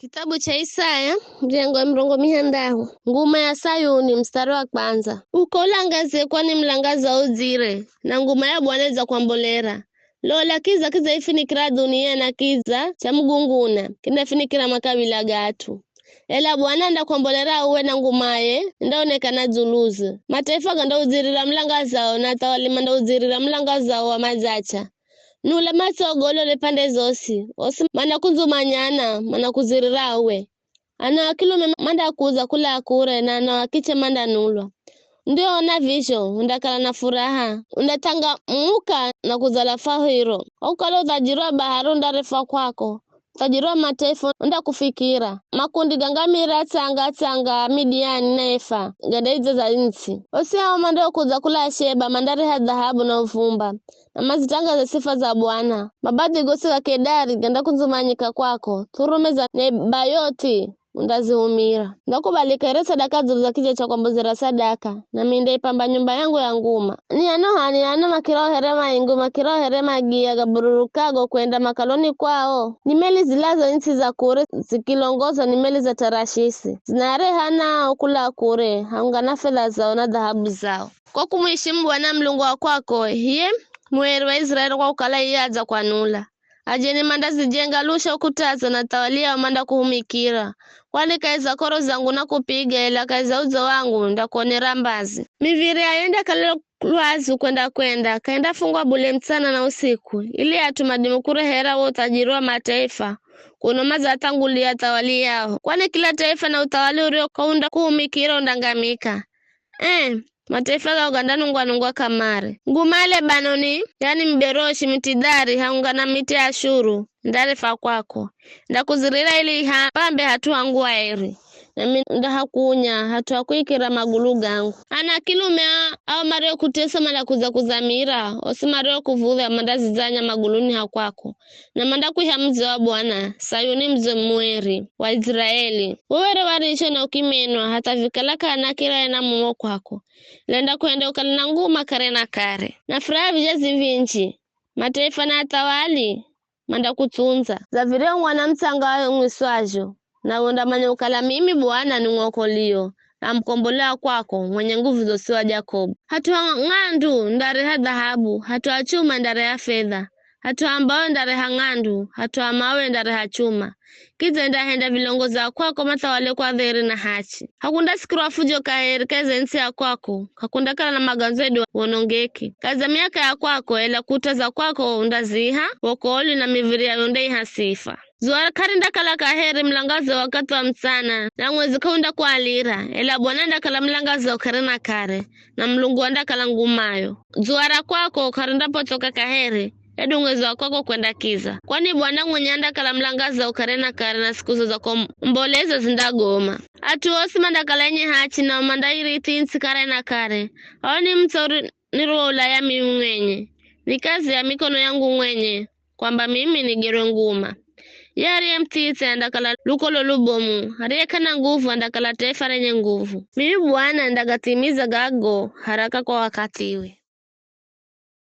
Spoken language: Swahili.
Kitabu cha Isaya mjengo wa mrongo mihandahu nguma ya Sayuni mstari wa kwanza. Uko ulangaze kwani mlangaza uzire na nguma ya Bwana kwambolera. Lola kiza ifinikira dunia na kiza cha mgunguna kinafinikira makabila gatu. Ela Bwana ndakwambolera uwe na ngumaye ndaonekana zuluzu. Mataifa ganda uzirira mlangazao na tawalima nda uzirira mlangazao wa mazacha. Nula matogolo le pande zosi osi mana kuzumanyana mana kuzirirawe ana akilume manda kuza kula akure na ana akiche manda nulwa ndio ona visho undakala na furaha undatanga muka na kuzala fahiro ukalo utajirwa baharu ndarefa kwako tajirwa mataifa kufikira makundi gangamira tsanga Midiani na Efa gadaiza za insi osi hao manda kuza kula Sheba mandari ha dhahabu na uvumba na mazitanga za sifa za Bwana mabadi gosi wa Kedari ganda kunzumanyika kwako turume za Nebayoti undaziumira ndakubalika sadaka za kije cha kwambozera sadaka na minde ipamba nyumba yangu ya nguma ni ano makirao herema inguma kirao herema gia gabururukago kwenda makaloni kwao ni meli zilazo insi za kure zikilongoza ni meli za Tarashisi zinarehana okula kure haungana fedha zao na dhahabu zao kwa kumuheshimu Bwana Mlungu wa kwako hiye mweri wa Israeli kwa ukala iyaza kwa nula. Ajeni manda zijenga lusha ukutaza na tawalia manda kuhumikira. Kwani kaiza koro zangu na kupiga ila kaiza uzo wangu ndakuonera mbazi. Miviri ayenda kalilo luazu kwenda kaenda fungwa bule mtana na usiku. Ili atumadimukure hera wa utajiriwa mataifa. Kunomaza atangulia tawali yao. Kwani kila taifa na utawali urio kaunda kuhumikira undangamika. Mataifa ga Uganda nungwa kamare. Ngumale banoni, yani mberoshi mitidari haungana miti Ashuru, ndarefa kwako. Ndakuzirira ili pambe hatua nguwa eri. Na ndahakunya hatua kuikira magulu gangu. Ana kilume au mareo kutesa manda kuzamira. Osi mareo kuvuza manda zizanya maguluni hakwako. Na manda kuiha mzi wa Bwana, Sayuni mzi mweri wa Israeli. Uwere warisho na ukimenwa hata vikalaka anakira ya mumo kwako. Lenda kuende ukalina nguma kare na kare. Na furaha vijazi vinchi. Mataifa na atawali. Manda kutunza. Zavireo mwana mtanga wa mwiswajo. Na undamanya ukala mimi Bwana nungokolio. Na mkombolea kwako mwenye nguvu zosi wa Jacob. Hatua ngandu ndare ha dhahabu. Hatua chuma ndare ha fedha. Hatua ambao ndare ha ngandu. Hatua mawe ndare ha chuma. Kiza ndahenda vilongoza kwako matawale kwa dheri na hachi. Hakunda sikuru fujo kaheri kaza nsi ya kwako. Hakunda kala na maganzedu wonongeki. Kaza miaka ya kwako ela kutaza kwako undaziha. Wokoli na miviri ya yondei hasifa. Zuara karinda kala kaheri mlangazo wakati wa msana. Na mwezi kaunda kwa alira. Ela Bwana kala mlangazo karina kare. Na mlungu wanda kala ngumayo. Zuara kwako karinda potoka kaheri. Edu mwezi wa kwako kwenda kiza. Kwani Bwana mwenyanda kala mlangaza ukarena kare na sikuzo za mbolezo zindagoma. Atuosi manda kala enye hachi na umanda iriti insi kare na kare. Awani mtauri niruwa ulaya mimi mwenye. Ni kazi ya mikono yangu mwenye. Kwamba mimi ni gero nguma. Yari mtite andakala lukolo lubomu. Hariyeka na nguvu andakala taifa renye nguvu. Mimi Bwana ndagatimiza gago haraka kwa wakatiwe.